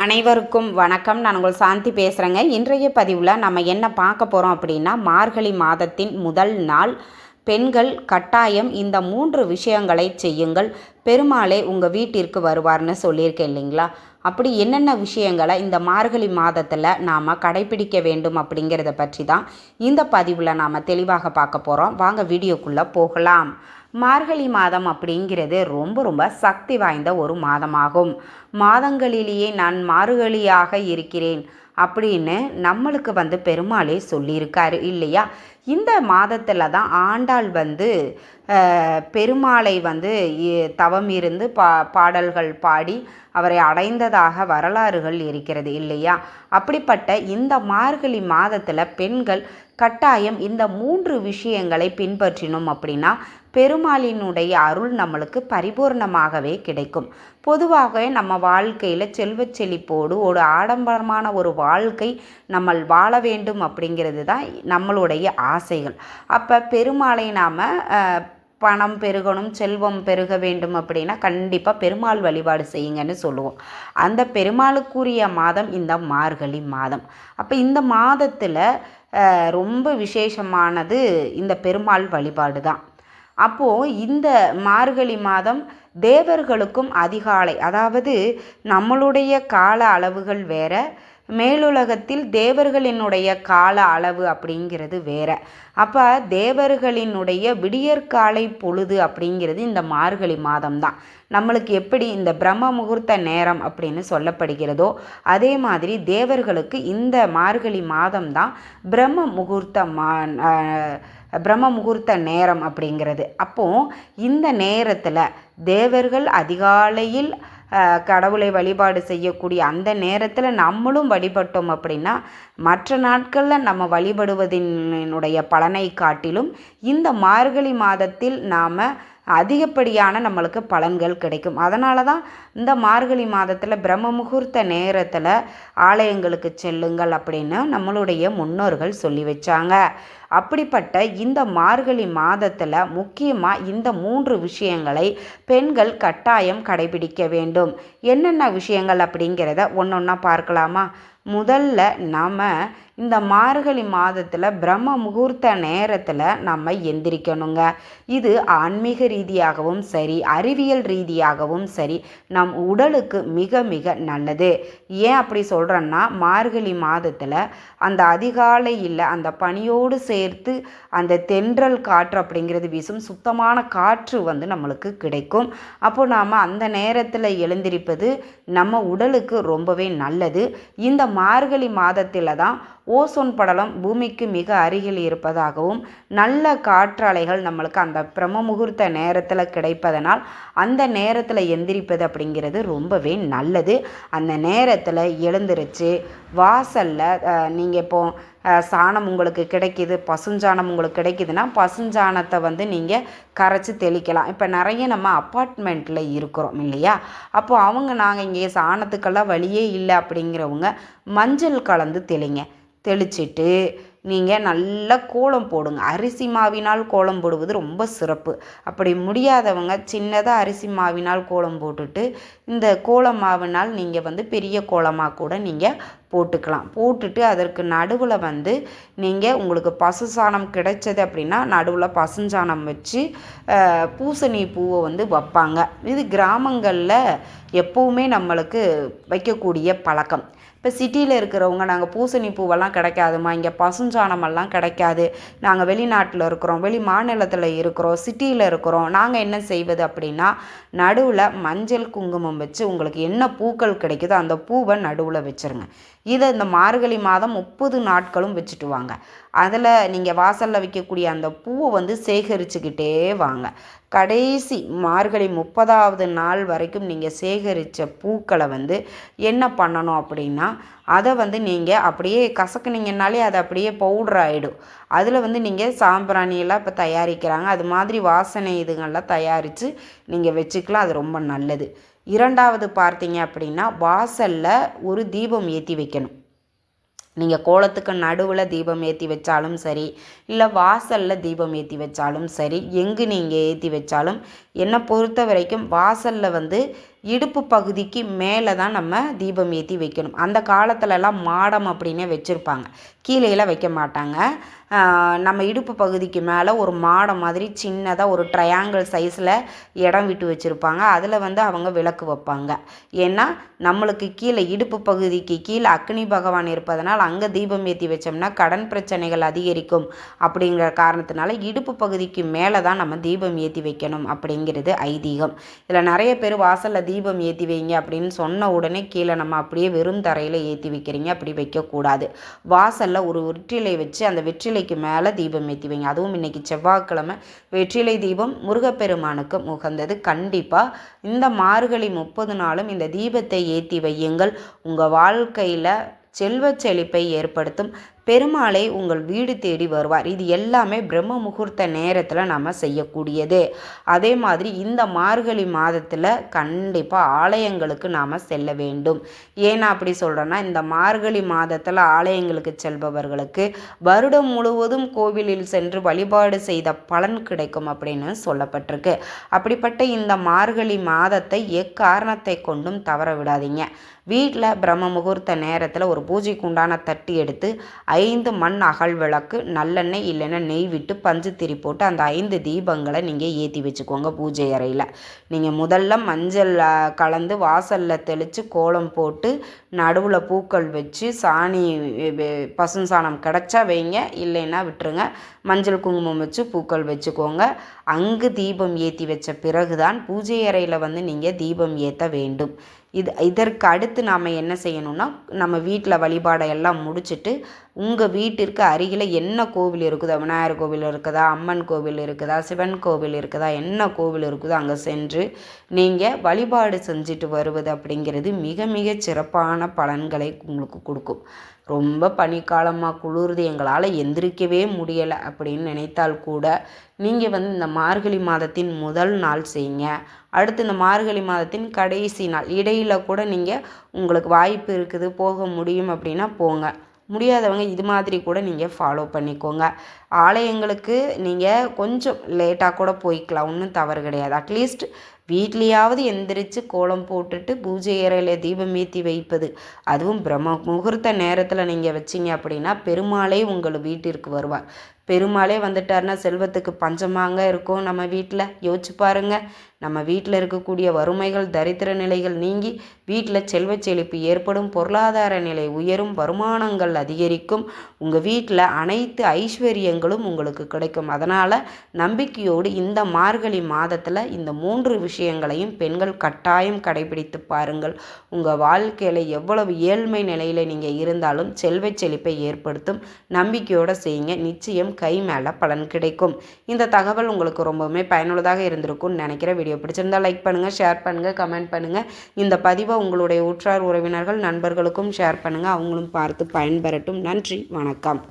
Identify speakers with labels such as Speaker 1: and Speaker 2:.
Speaker 1: அனைவருக்கும் வணக்கம். நான் உங்கள் சாந்தி பேசுகிறேங்க. இன்றைய பதிவில் நம்ம என்ன பார்க்க போகிறோம் அப்படின்னா, மார்கழி மாதத்தின் முதல் நாள் பெண்கள் கட்டாயம் இந்த 3 விஷயங்களை செய்யுங்கள், பெருமாளே உங்கள் வீட்டிற்கு வருவார்னு சொல்லியிருக்கேன் இல்லைங்களா? அப்படி என்னென்ன விஷயங்களை இந்த மார்கழி மாதத்தில் நாம் கடைபிடிக்க வேண்டும் அப்படிங்கிறத பற்றி தான் இந்த பதிவில் நாம் தெளிவாக பார்க்க போகிறோம். வாங்க வீடியோக்குள்ளே போகலாம். மார்கழி மாதம் அப்படிங்கிறது ரொம்ப ரொம்ப சக்தி வாய்ந்த ஒரு மாதமாகும். மாதங்களிலேயே நான் மார்கழியாக இருக்கிறேன் அப்படின்னு நம்மளுக்கு பெருமாளே சொல்லியிருக்காரு இல்லையா? இந்த மாதத்தில் தான் ஆண்டாள் பெருமாளை தவம் இருந்து பாடல்கள் பாடி அவரை அடைந்ததாக வரலாறுகள் இருக்கிறது இல்லையா? அப்படிப்பட்ட இந்த மார்கழி மாதத்தில் பெண்கள் கட்டாயம் இந்த 3 விஷயங்களை பின்பற்றினோம் அப்படின்னா பெருமாளினுடைய அருள் நம்மளுக்கு பரிபூர்ணமாகவே கிடைக்கும். பொதுவாக நம்ம வாழ்க்கையில் செல்வச் செழிப்போடு ஒரு ஆடம்பரமான ஒரு வாழ்க்கை நம்ம வாழ வேண்டும் அப்படிங்கிறது தான் நம்மளுடைய ஆசைகள். அப்போ பெருமாளை நாம் பணம் பெருகணும், செல்வம் பெருக வேண்டும் அப்படின்னா கண்டிப்பாக பெருமாள் வழிபாடு செய்யுங்கன்னு சொல்லுவோம். அந்த பெருமாளுக்குரிய மாதம் இந்த மார்கழி மாதம். அப்போ இந்த மாதத்தில் ரொம்ப விசேஷமானது இந்த பெருமாள் வழிபாடு தான். அப்போது இந்த மார்கழி மாதம் தேவர்களுக்கும் அதிகாலை, அதாவது நம்மளுடைய கால அளவுகள் வேற, மேலுலகத்தில் தேவர்களினுடைய கால அளவு அப்படிங்கிறது வேற. அப்போ தேவர்களினுடைய விடியற்காலை பொழுது அப்படிங்கிறது இந்த மார்கழி மாதம்தான். நம்மளுக்கு எப்படி இந்த பிரம்ம முகூர்த்த நேரம் அப்படின்னு சொல்லப்படுகிறதோ அதே மாதிரி தேவர்களுக்கு இந்த மார்கழி மாதம்தான் பிரம்ம முகூர்த்த நேரம் அப்படிங்கிறது. அப்போது இந்த நேரத்தில் தேவர்கள் அதிகாலையில் கடவுளை வழிபாடு செய்யக்கூடிய அந்த நேரத்தில் நம்மளும் வழிபட்டோம் அப்படின்னா மற்ற நாட்களில் நம்ம வழிபடுவதனுடைய பலனை காட்டிலும் இந்த மார்கழி மாதத்தில் நாம் அதிகப்படியான நம்மளுக்கு பலன்கள் கிடைக்கும். அதனால தான் இந்த மார்கழி மாதத்தில் பிரம்ம முகூர்த்த நேரத்தில் ஆலயங்களுக்கு செல்லுங்கள் அப்படின்னு நம்மளுடைய முன்னோர்கள் சொல்லி வச்சாங்க. அப்படிப்பட்ட இந்த மார்கழி மாதத்தில் முக்கியமாக இந்த 3 விஷயங்களை பெண்கள் கட்டாயம் கடைபிடிக்க வேண்டும். என்னென்ன விஷயங்கள் அப்படிங்கிறத ஒன்றொன்னா பார்க்கலாமா? முதல்ல நாம் இந்த மார்கழி மாதத்தில் பிரம்ம முகூர்த்த நேரத்தில் நம்ம எந்திரிக்கணுங்க. இது ஆன்மீக ரீதியாகவும் சரி, அறிவியல் ரீதியாகவும் சரி, நம் உடலுக்கு மிக மிக நல்லது. ஏன் அப்படி சொல்கிறேன்னா, மார்கழி மாதத்தில் அந்த அதிகாலையில் அந்த பனியோடு சேர்த்து அந்த தென்றல் காற்று அப்படிங்கிறது வீசும், சுத்தமான காற்று நம்மளுக்கு கிடைக்கும். அப்போ நாம் அந்த நேரத்தில் எழுந்திருப்பது நம்ம உடலுக்கு ரொம்பவே நல்லது. இந்த மார்கழி மாதத்தில் தான் ஓசோன் படலம் பூமிக்கு மிக அருகில் இருப்பதாகவும் நல்ல காற்றலைகள் நம்மளுக்கு அந்த பிரம்ம முகூர்த்த நேரத்தில் கிடைப்பதனால் அந்த நேரத்தில் எந்திரிப்பது அப்படிங்கிறது ரொம்பவே நல்லது. அந்த நேரத்தில் எழுந்திருச்சு வாசலில் நீங்கள் இப்போ சாணம் உங்களுக்கு கிடைக்கிது, பசுஞ்சாணம் உங்களுக்கு கிடைக்கிதுன்னா பசுஞ்சாணத்தை நீங்கள் கரைச்சி தெளிக்கலாம். இப்போ நிறைய நம்ம அப்பார்ட்மெண்ட்டில் இருக்கிறோம் இல்லையா? அப்போது நாங்கள் இங்கே சாணத்துக்கெல்லாம் வழியே இல்லை அப்படிங்கிறவங்க மஞ்சள் கலந்து தெளிச்சிட்டு நீங்கள் நல்லா கோலம் போடுங்க. அரிசி மாவினால் கோலம் போடுவது ரொம்ப சிறப்பு. அப்படி முடியாதவங்க சின்னதாக அரிசி மாவினால் கோலம் போட்டுட்டு இந்த கோல மாவினால் நீங்கள் பெரிய கோலமாக கூட நீங்கள் போட்டுக்கலாம். போட்டுட்டு அதற்கு நடுவில் நீங்கள் உங்களுக்கு பசு சாணம் கிடைச்சது அப்படின்னா நடுவில் பசுஞ்சாணம் வச்சு பூசணி பூவை வைப்பாங்க. இது கிராமங்களில் எப்போவுமே நம்மளுக்கு வைக்கக்கூடிய பழக்கம். இப்போ சிட்டியில் இருக்கிறவங்க நாங்கள் பூசணி பூவெல்லாம் கிடைக்காதுமா, இங்கே பசுஞ்சாணமெல்லாம் கிடைக்காது, நாங்கள் வெளிநாட்டில் இருக்கிறோம், வெளி மாநிலத்தில் இருக்கிறோம், சிட்டியில் இருக்கிறோம், நாங்கள் என்ன செய்வது அப்படின்னா நடுவில் மஞ்சள் குங்குமம் வச்சு உங்களுக்கு என்ன பூக்கள் கிடைக்குதோ அந்த பூவை நடுவில் வச்சுருங்க. இதை இந்த மார்கழி மாதம் 30 நாட்களும் வச்சுட்டு வாங்க. அதில் நீங்கள் வாசலில் வைக்கக்கூடிய அந்த பூவை சேகரிச்சுக்கிட்டே வாங்க. கடைசி மார்கழி 30ஆவது நாள் வரைக்கும் நீங்கள் சேகரித்த பூக்களை என்ன பண்ணணும் அப்படின்னா அதை நீங்கள் அப்படியே கசக்குனீங்கன்னாலே அது அப்படியே பவுடர் ஆகிடும். அதில் நீங்கள் சாம்பிராணியெல்லாம் இப்போ தயாரிக்கிறாங்க, அது மாதிரி வாசனை இதுங்கள்லாம் தயாரித்து நீங்கள் வச்சுக்கலாம். அது ரொம்ப நல்லது. 2வது பார்த்தீங்க அப்படின்னா வாசலில் ஒரு தீபம் ஏற்றி வைக்கணும். நீங்கள் கோலத்துக்கு நடுவில் தீபம் ஏற்றி வச்சாலும் சரி, இல்லை வாசலில் தீபம் ஏற்றி வச்சாலும் சரி, எங்கு நீங்கள் ஏற்றி வச்சாலும் என்னை பொறுத்த வரைக்கும் வாசலில் இடுப்பு பகுதிக்கு மேலே தான் நம்ம தீபம் ஏற்றி வைக்கணும். அந்த காலத்துலலாம் மாடம் அப்படின்னே வச்சுருப்பாங்க, கீழேலாம் வைக்க மாட்டாங்க. நம்ம இடுப்பு பகுதிக்கு மேலே ஒரு மாடம் மாதிரி சின்னதாக ஒரு ட்ரையாங்கிள் சைஸில் இடம் விட்டு வச்சுருப்பாங்க. அதில் அவங்க விளக்கு வைப்பாங்க. ஏன்னா நம்மளுக்கு கீழே இடுப்பு பகுதிக்கு கீழே அக்னி பகவான் இருப்பதனால் அங்கே தீபம் ஏற்றி வச்சோம்னா கடன் பிரச்சனைகள் அதிகரிக்கும் அப்படிங்கிற காரணத்தினால இடுப்பு பகுதிக்கு மேலே தான் நம்ம தீபம் ஏற்றி வைக்கணும் அப்படிங்கிறது ஐதீகம். இதில் நிறைய பேர் வாசலில் தீபம் ஏற்றி வைங்க அப்படின்னு சொன்ன உடனே கீழே நம்ம அப்படியே வெறும் தரையில் ஏற்றி வைக்கிறீங்க. அப்படி வைக்கக்கூடாது. வாசலில் ஒரு வெற்றிலை வச்சு அந்த வெற்றிலைக்கு மேலே தீபம் ஏற்றி வைங்க. அதுவும் இன்றைக்கி செவ்வாய்க்கிழமை வெற்றிலை தீபம் முருகப்பெருமானுக்கு உகந்தது. கண்டிப்பாக இந்த மார்கழி 30 நாளும் இந்த தீபத்தை ஏற்றி வையுங்கள். உங்கள் வாழ்க்கையில் செல்வ செழிப்பை ஏற்படுத்தும். பெருமாளை உங்கள் வீடு தேடி வருவார். இது எல்லாமே பிரம்ம முகூர்த்த நேரத்தில் நம்ம செய்யக்கூடியது. அதே மாதிரி இந்த மார்கழி மாதத்தில் கண்டிப்பாக ஆலயங்களுக்கு நாம் செல்ல வேண்டும். ஏன்னா அப்படி சொல்கிறேன்னா, இந்த மார்கழி மாதத்தில் ஆலயங்களுக்கு செல்பவர்களுக்கு வருடம் முழுவதும் கோவிலில் சென்று வழிபாடு செய்த பலன் கிடைக்கும் அப்படின்னு சொல்லப்பட்டிருக்கு. அப்படிப்பட்ட இந்த மார்கழி மாதத்தை எக்காரணத்தை கொண்டும் தவற விடாதீங்க. வீட்டில் பிரம்ம முகூர்த்த நேரத்தில் ஒரு பூஜைக்கு உண்டான தட்டி எடுத்து 5 மண் அகல் விளக்கு, நல்லெண்ணெய் இல்லைன்னா நெய் விட்டு பஞ்சு திரி போட்டு அந்த 5 தீபங்களை நீங்கள் ஏற்றி வச்சுக்கோங்க பூஜை அறையில். நீங்கள் முதல்ல மஞ்சள் கலந்து வாசலில் தெளித்து கோலம் போட்டு நடுவில் பூக்கள் வச்சு சாணி பசுஞ்சாணம் கிடச்சா வைங்க, இல்லைன்னா விட்டுருங்க. மஞ்சள் குங்குமம் வச்சு பூக்கள் வச்சுக்கோங்க. அங்கு தீபம் ஏற்றி வச்ச பிறகுதான் பூஜை அறையில் நீங்கள் தீபம் ஏற்ற வேண்டும். இதற்கு அடுத்து நாம் என்ன செய்யணும்னா, நம்ம வீட்டில் வழிபாடை எல்லாம் முடிச்சுட்டு உங்கள் வீட்டிற்கு அருகில் என்ன கோவில் இருக்குதோ, விநாயகர் கோவில் இருக்குதா, அம்மன் கோவில் இருக்குதா, சிவன் கோவில் இருக்குதா, என்ன கோவில் இருக்குதோ அங்கே சென்று நீங்கள் வழிபாடு செஞ்சுட்டு வருவது அப்படிங்கிறது மிக மிக சிறப்பான பலன்களை உங்களுக்கு கொடுக்கும். ரொம்ப பனிக்காலமாக குளிருது, எங்களால் எந்திரிக்கவே முடியலை அப்படின்னு நினைத்தால் கூட நீங்கள் இந்த மார்கழி மாதத்தின் முதல் நாள் செய்யுங்க. அடுத்து இந்த மார்கழி மாதத்தின் கடைசி நாள் இடையில் கூட நீங்கள் உங்களுக்கு வாய்ப்பு இருக்குது போக முடியும் அப்படின்னா போங்க. முடியாதவங்க இது மாதிரி கூட நீங்கள் ஃபாலோ பண்ணிக்கோங்க. ஆலயங்களுக்கு நீங்கள் கொஞ்சம் லேட்டாக கூட போய்க்கலாம், ஒன்றும் தவறு கிடையாது. அட்லீஸ்ட் வீட்லேயாவது எந்திரிச்சு கோலம் போட்டுட்டு பூஜை அறையில் தீபம் ஏற்றி வைப்பது, அதுவும் பிரம்ம முகூர்த்த நேரத்தில் நீங்கள் வச்சிங்க அப்படின்னா பெருமாளே உங்கள் வீட்டிற்கு வருவார். பெருமாளே வந்துட்டார்னா செல்வத்துக்கு பஞ்சமாங்க இருக்கும். நம்ம வீட்டில் யோசிச்சு பாருங்கள். நம்ம வீட்டில் இருக்கக்கூடிய வறுமைகள் தரித்திர நிலைகள் நீங்கி வீட்டில் செல்வ செழிப்பு ஏற்படும், பொருளாதார நிலை உயரும், வருமானங்கள் அதிகரிக்கும், உங்கள் வீட்டில் அனைத்து ஐஸ்வர்யங்களும் உங்களுக்கு கிடைக்கும். அதனால் நம்பிக்கையோடு இந்த மார்கழி மாதத்தில் இந்த 3 விஷயங்களையும் பெண்கள் கட்டாயம் கடைபிடித்து பாருங்கள். உங்கள் வாழ்க்கையில் எவ்வளவு ஏழ்மை நிலையில் நீங்கள் இருந்தாலும் செல்வ செழிப்பை ஏற்படுத்தும். நம்பிக்கையோடு செய்யுங்க, நிச்சயம் கை மேலே பலன் கிடைக்கும். இந்த தகவல் உங்களுக்கு ரொம்பவுமே பயனுள்ளதாக இருந்திருக்கும்னு நினைக்கிறேன். வீடியோ பிடிச்சிருந்தால் லைக் பண்ணுங்கள், ஷேர் பண்ணுங்கள், கமெண்ட் பண்ணுங்கள். இந்த பதிவை உங்களுடைய உற்றார் உறவினர்கள் நண்பர்களுக்கும் ஷேர் பண்ணுங்கள். அவங்களும் பார்த்து பயன்பெறட்டும். நன்றி, வணக்கம்.